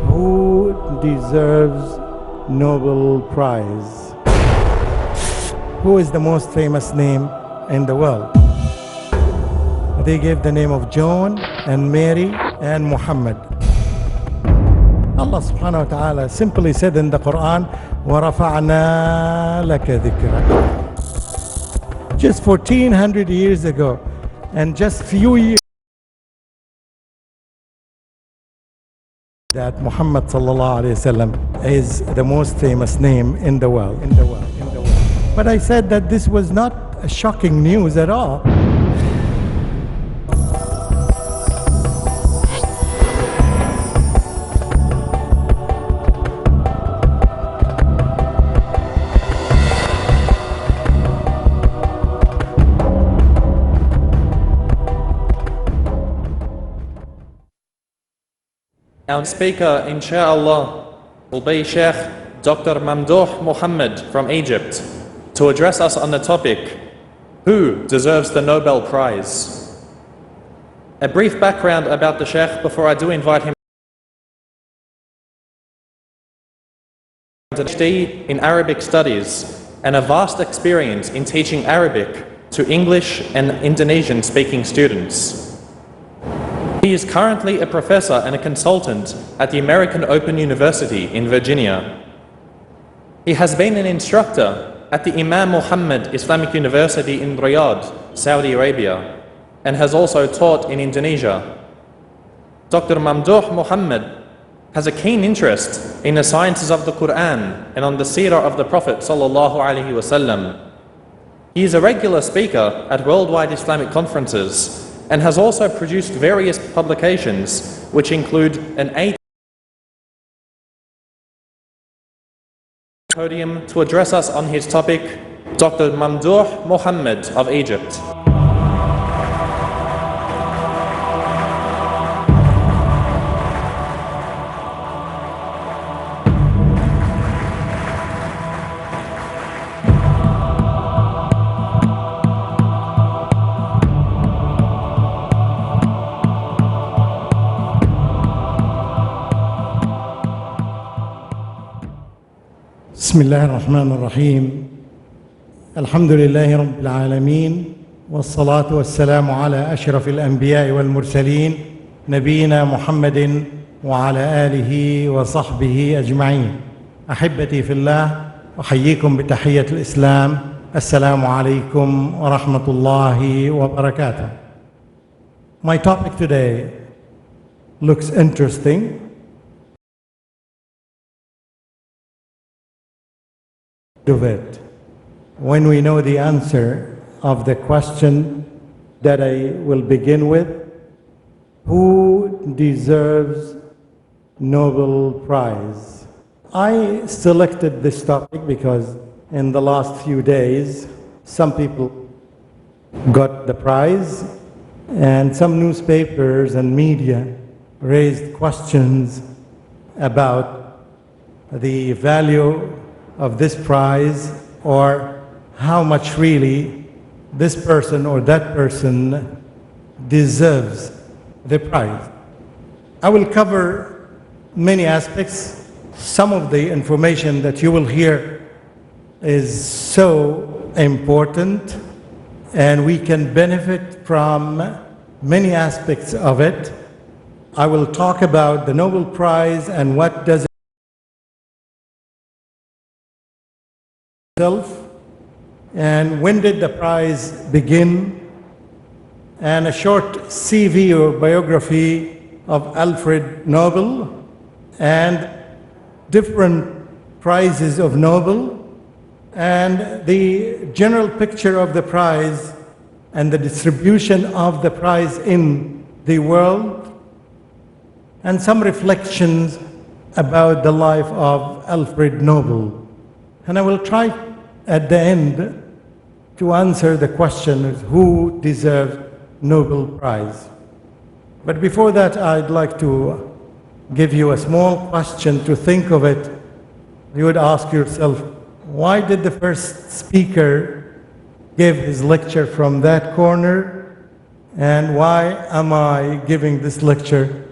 Who deserves Nobel Prize? Who is the most famous name in the world? They gave the name of John and Mary and Muhammad. Allah subhanahu wa ta'ala simply said in the Quran, وَرَفَعْنَا لَكَ ذِكْرَكَ. Just 1400 years ago, and just few years that Muhammad sallallahu alayhi wasallam is the most famous name in the world. But I said that this was not a shocking news at all. Our speaker, inshallah, will be Sheikh Dr. Mamdouh Mohamed from Egypt to address us on the topic, who deserves the Nobel Prize? A brief background about the Sheikh before I do invite him. PhD in Arabic Studies and a vast experience in teaching Arabic to English and Indonesian speaking students. He is currently a professor and a consultant at the American Open University in Virginia. He has been an instructor at the Imam Mohamed Islamic University in Riyadh, Saudi Arabia, and has also taught in Indonesia. Dr. Mamdouh Mohamed has a keen interest in the sciences of the Quran and on the seerah of the Prophet sallallahu alaihi wasallam. He is a regular speaker at worldwide Islamic conferences and has also produced various publications, which include an 8 podium to address us on his topic, Dr. Mamdouh Mohamed of Egypt. بسم الله الرحمن الرحيم الحمد لله رب العالمين والصلاة والسلام على أشرف الأنبياء والمرسلين نبينا محمد وعلى آله وصحبه أجمعين. أحبتي في الله، أحييكم بتحية الإسلام. السلام عليكم ورحمة الله وبركاته. My topic today looks interesting. Of it. When we know the answer of the question that I will begin with, who deserves Nobel Prize? I selected this topic because in the last few days some people got the prize and some newspapers and media raised questions about the value of this prize, or how much really this person or that person deserves the prize. I will cover many aspects. Some of the information that you will hear is so important, and we can benefit from many aspects of it. I will talk about the Nobel Prize and what does and when did the prize begin, and a short CV or biography of Alfred Nobel and different prizes of Nobel, and the general picture of the prize and the distribution of the prize in the world, and some reflections about the life of Alfred Nobel. And I will try at the end to answer the question is who deserves Nobel Prize. But before that, I'd like to give you a small question to think of it. You would ask yourself, why did the first speaker give his lecture from that corner, and why am I giving this lecture?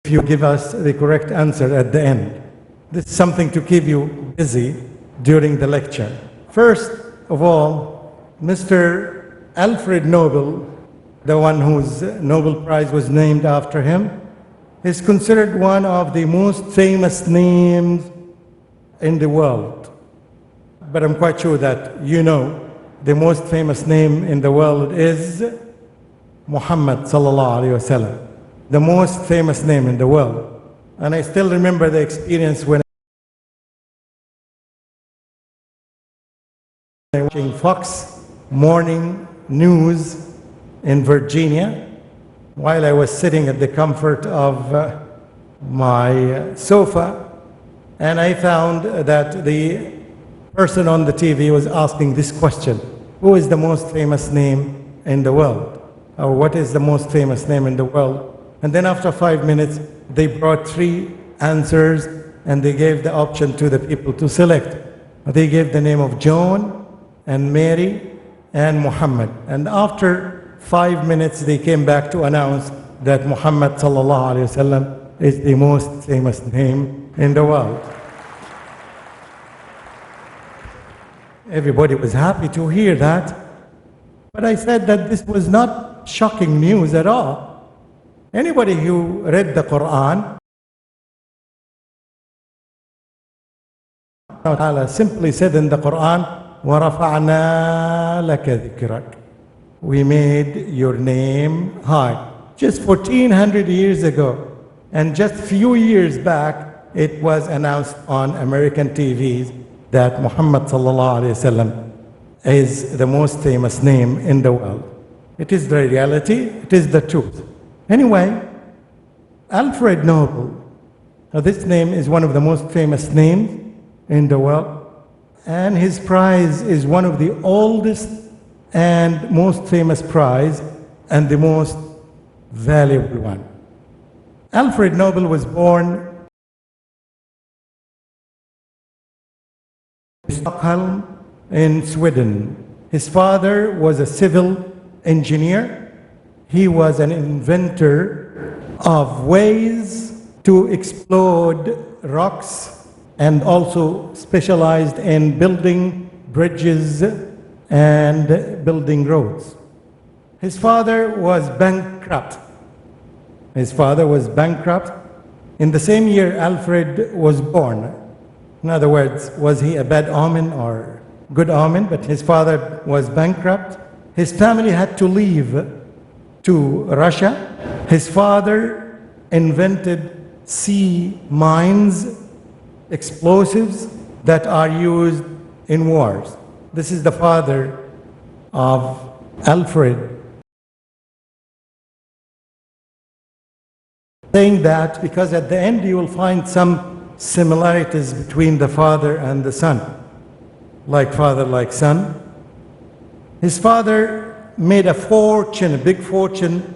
If you give us the correct answer at the end. This is something to keep you busy during the lecture. First of all, Mr. Alfred Nobel, the one whose Nobel Prize was named after him, is considered one of the most famous names in the world. But I'm quite sure that you know the most famous name in the world is Muhammad sallallahu alaihi wasallam, the most famous name in the world. And I still remember the experience when I was watching Fox Morning News in Virginia, while I was sitting at the comfort of my sofa, and I found that the person on the TV was asking this question: who is the most famous name in the world? Or what is the most famous name in the world? And then after 5 minutes, they brought 3 answers, and they gave the option to the people to select. They gave the name of John and Mary and Muhammad. And after 5 minutes, they came back to announce that Muhammad sallallahu alaihi wasallam is the most famous name in the world. Everybody was happy to hear that, but I said that this was not shocking news at all. Anybody who read the Quran, Allah simply said in the Quran, وَرَفَعْنَا لَكَ ذِكْرَكَ, we made your name high. Just 1400 years ago, and just few years back, it was announced on American TVs that Muhammad sallallahu alaihi wasallam is the most famous name in the world. It is the reality, it is the truth. Anyway, Alfred Nobel, now this name is one of the most famous names in the world, and his prize is one of the oldest and most famous prize and the most valuable one. Alfred Nobel was born in Stockholm in Sweden. His father was a civil engineer. He was an inventor of ways to explode rocks, and also specialized in building bridges and building roads. His father was bankrupt. His father was bankrupt. In the same year Alfred was born. In other words, was he a bad omen or good omen? But his father was bankrupt. His family had to leave to Russia. His father invented sea mines, explosives that are used in wars. This is the father of Alfred. Saying that because at the end you will find some similarities between the father and the son. Like father, like son. His father made a fortune, a big fortune,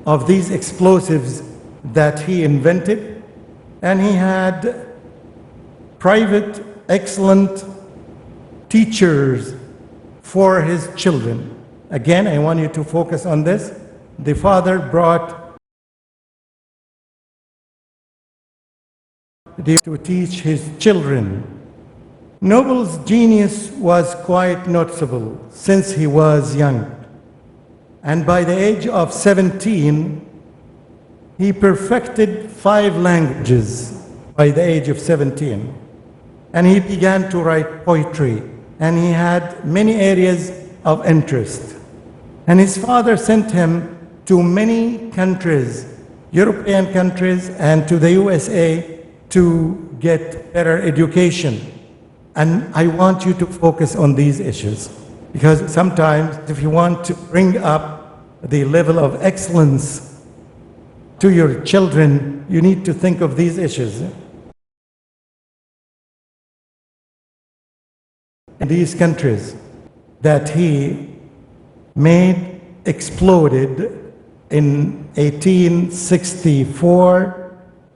of these explosives that he invented, and he had private, excellent teachers for his children. Again, I want you to focus on this. The father brought to teach his children. Nobel's genius was quite noticeable since he was young. And by the age of 17, he perfected 5 languages by the age of 17. And he began to write poetry. And he had many areas of interest. And his father sent him to many countries, European countries, and to the USA to get better education. And I want you to focus on these issues. Because sometimes if you want to bring up the level of excellence to your children, you need to think of these issues. in these countries that he made exploded in 1864,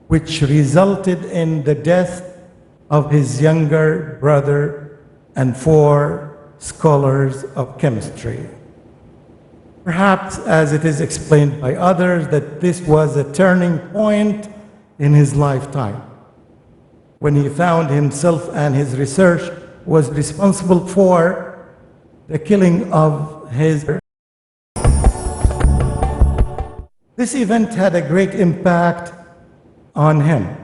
which resulted in the death of his younger brother and 4 scholars of chemistry. Perhaps, as it is explained by others, that this was a turning point in his lifetime, when he found himself and his research was responsible for the killing of his. This event had a great impact on him.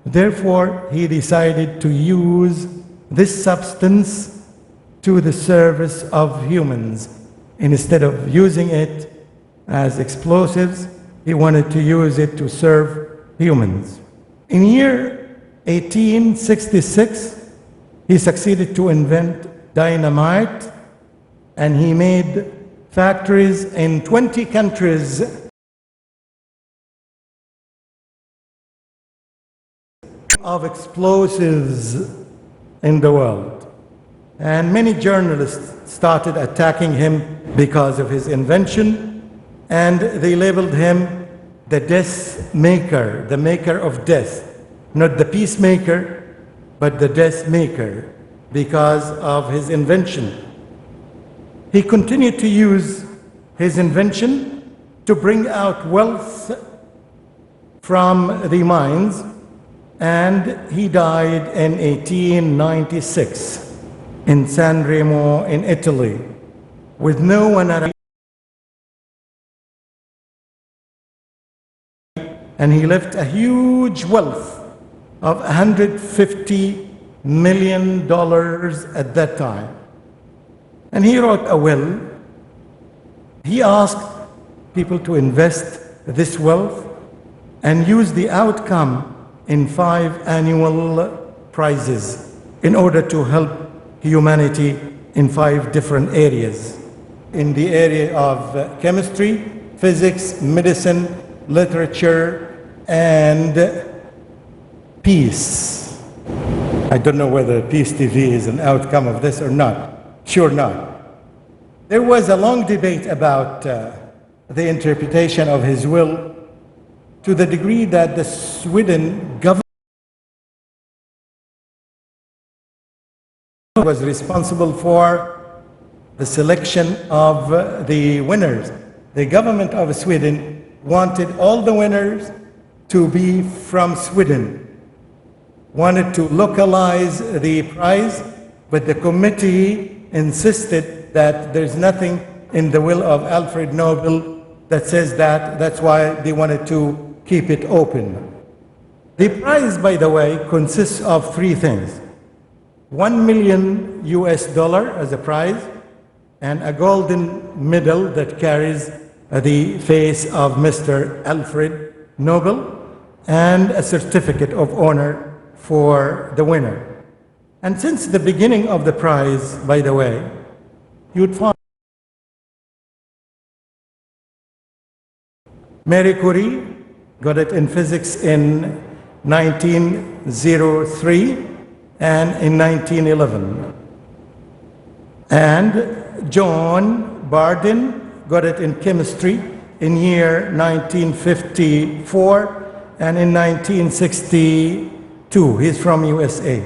Therefore, he decided to use this substance to the service of humans. Instead of using it as explosives, he wanted to use it to serve humans. In year 1866, he succeeded to invent dynamite, and he made factories in 20 countries of explosives in the world. And many journalists started attacking him because of his invention, and they labeled him the death maker, the maker of death. Not the peacemaker, but the death maker, because of his invention. He continued to use his invention to bring out wealth from the mines, and he died in 1896 in San Remo in Italy, with no one around. And he left a huge wealth of $150 million at that time. And he wrote a will. He asked people to invest this wealth and use the outcome in 5 annual prizes in order to help humanity in 5 different areas. In the area of chemistry, physics, medicine, literature, and peace. I don't know whether Peace TV is an outcome of this or not. Sure not. There was a long debate about the interpretation of his will, to the degree that the Sweden government was responsible for the selection of the winners. The government of Sweden wanted all the winners to be from Sweden, wanted to localize the prize, but the committee insisted that there's nothing in the will of Alfred Nobel that says that. That's why they wanted to keep it open. The prize, by the way, consists of 3 things. $1 million as a prize, and a golden medal that carries the face of Mr. Alfred Nobel, and a certificate of honor for the winner. And since the beginning of the prize, by the way, you'd find Marie Curie got it in physics in 1903 and in 1911. And John Bardeen got it in chemistry in year 1954 and in 1962. He's from USA.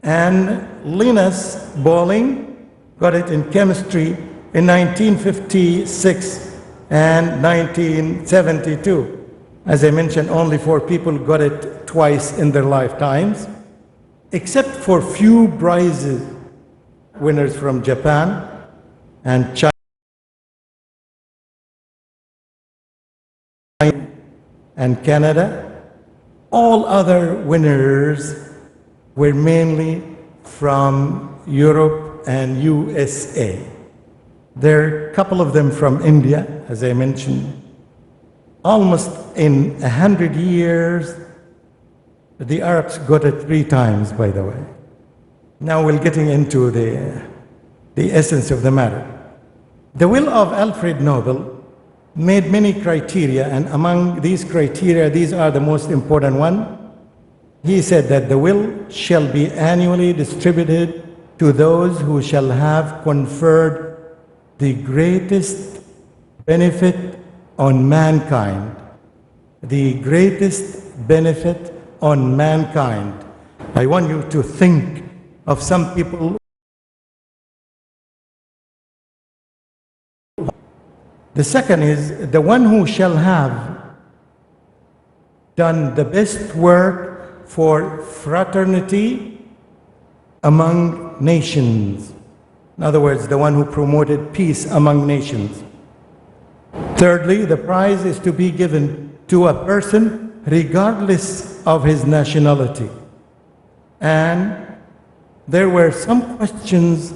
And Linus Pauling got it in chemistry in 1956 and 1972. As I mentioned, only 4 people got it twice in their lifetimes, except for few prizes winners from Japan and China and Canada. All other winners were mainly from Europe and USA. There are a couple of them from India, as I mentioned. Almost in 100 years, the Arabs got it 3 times, by the way. Now we're getting into the essence of the matter. The will of Alfred Nobel made many criteria, and among these criteria, these are the most important one. He said that the will shall be annually distributed to those who shall have conferred the greatest benefit on mankind. The greatest benefit on mankind. I want you to think of some people. The second is the one who shall have done the best work for fraternity among nations. In other words, the one who promoted peace among nations. Thirdly, the prize is to be given to a person regardless of his nationality. And there were some questions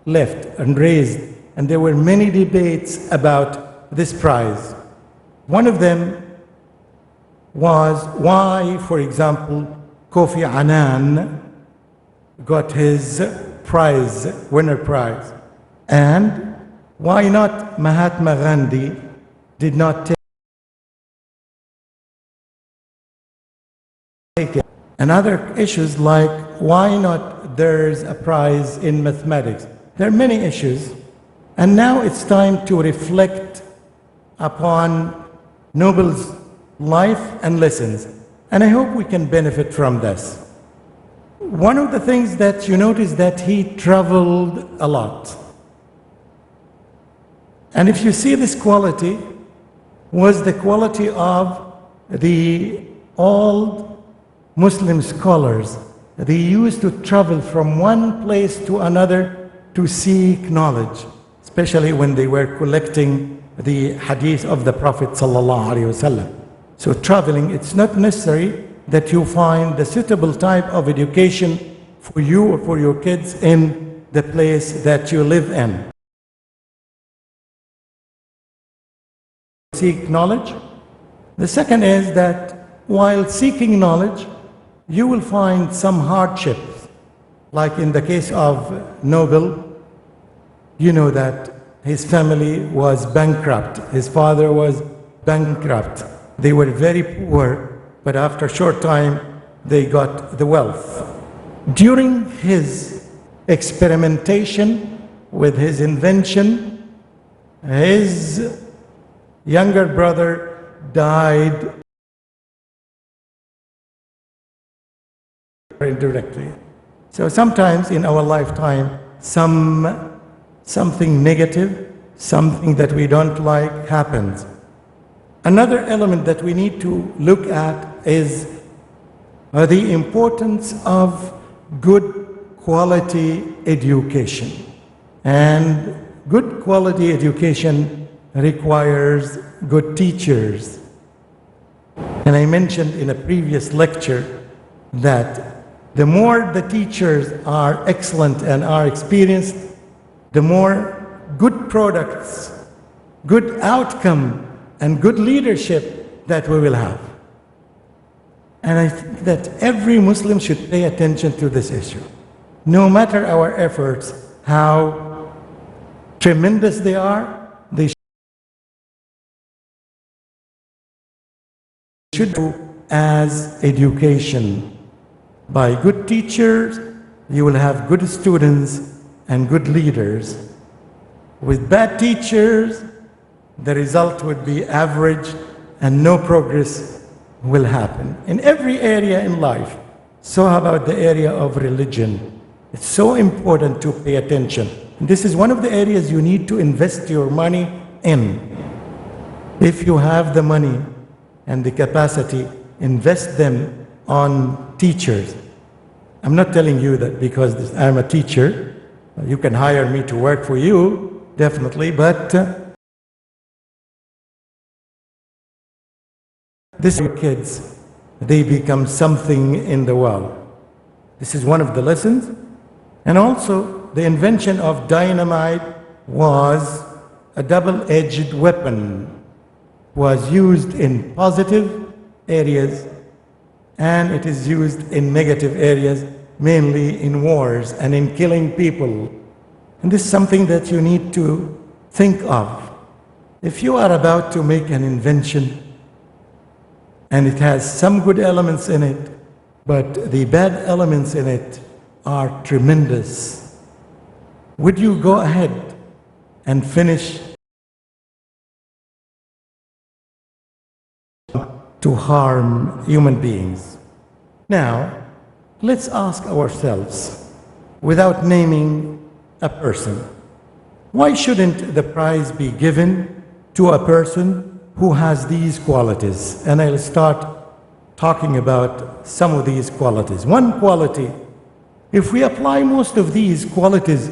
left and raised, and there were many debates about this prize. One of them was why, for example, Kofi Annan got his prize, winner prize, and why not Mahatma Gandhi did not take it. And other issues like why not there's a prize in mathematics. There are many issues, and now it's time to reflect upon Nobel's life and lessons, and I hope we can benefit from this. One of the things that you notice that he traveled a lot. And if you see this quality, was the quality of the old Muslim scholars. They used to travel from one place to another to seek knowledge, especially when they were collecting the hadith of the Prophet ﷺ. So traveling, it's not necessary that you find the suitable type of education for you or for your kids in the place that you live in. Seek knowledge. The second is that while seeking knowledge, you will find some hardships. Like in the case of Nobel, you know that his family was bankrupt. His father was bankrupt. They were very poor, but after a short time, they got the wealth. During his experimentation with his invention, his younger brother died indirectly. So sometimes in our lifetime, something negative, something that we don't like happens. Another element that we need to look at is the importance of good quality education. And good quality education requires good teachers. And I mentioned in a previous lecture that the more the teachers are excellent and are experienced, the more good products, good outcome, and good leadership that we will have. And I think that every Muslim should pay attention to this issue. No matter our efforts, how tremendous they are, they should do as education. By good teachers, you will have good students and good leaders. With bad teachers, the result would be average and no progress will happen in every area in life. So how about the area of religion? It's so important to pay attention. And this is one of the areas you need to invest your money in. If you have the money and the capacity, invest them on teachers. I'm not telling you that because I'm a teacher, you can hire me to work for you, definitely, but this kids, they become something in the world. This is one of the lessons. And also, the invention of dynamite was a double-edged weapon. Was used in positive areas, and it is used in negative areas, mainly in wars and in killing people. And this is something that you need to think of. If you are about to make an invention, and it has some good elements in it, but the bad elements in it are tremendous, would you go ahead and finish to harm human beings? Now, let's ask ourselves, without naming a person, why shouldn't the prize be given to a person who has these qualities? And I'll start talking about some of these qualities. One quality, if we apply most of these qualities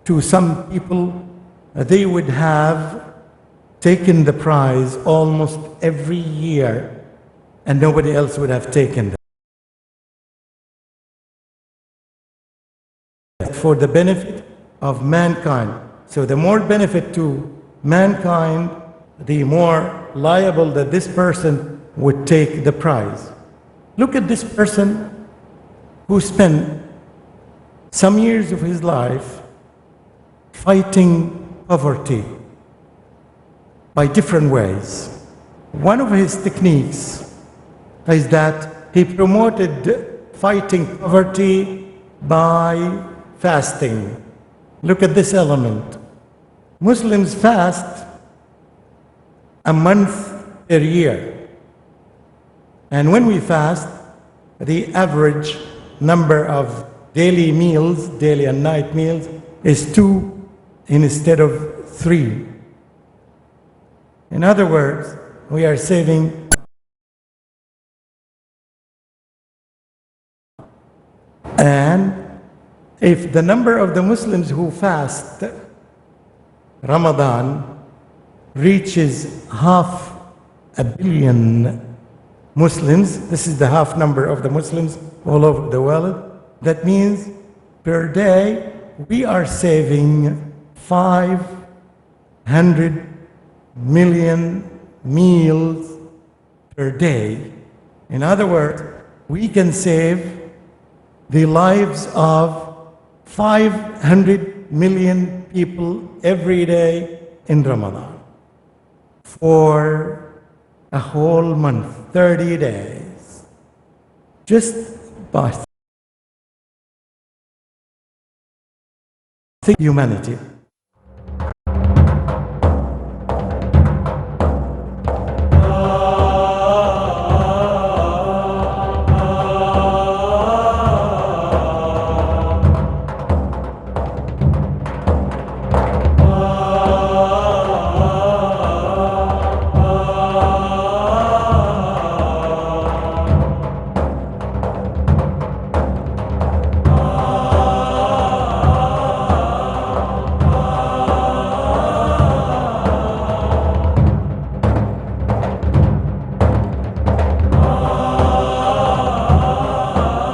to some people, they would have taken the prize almost every year, and nobody else would have taken them. For the benefit of mankind. So the more benefit to mankind, the more liable that this person would take the prize. Look at this person who spent some years of his life fighting poverty by different ways. One of his techniques is that he promoted fighting poverty by fasting. Look at this element. Muslims fast a month per year. And when we fast, the average number of daily meals, daily and night meals, is 2 instead of 3. In other words, we are saving. And if the number of the Muslims who fast Ramadan reaches 500 million Muslims, this is the half number of the Muslims all over the world, that means per day we are saving 500 million meals per day. In other words, we can save the lives of 500 million people every day in Ramadan for a whole month, 30 days, just by humanity.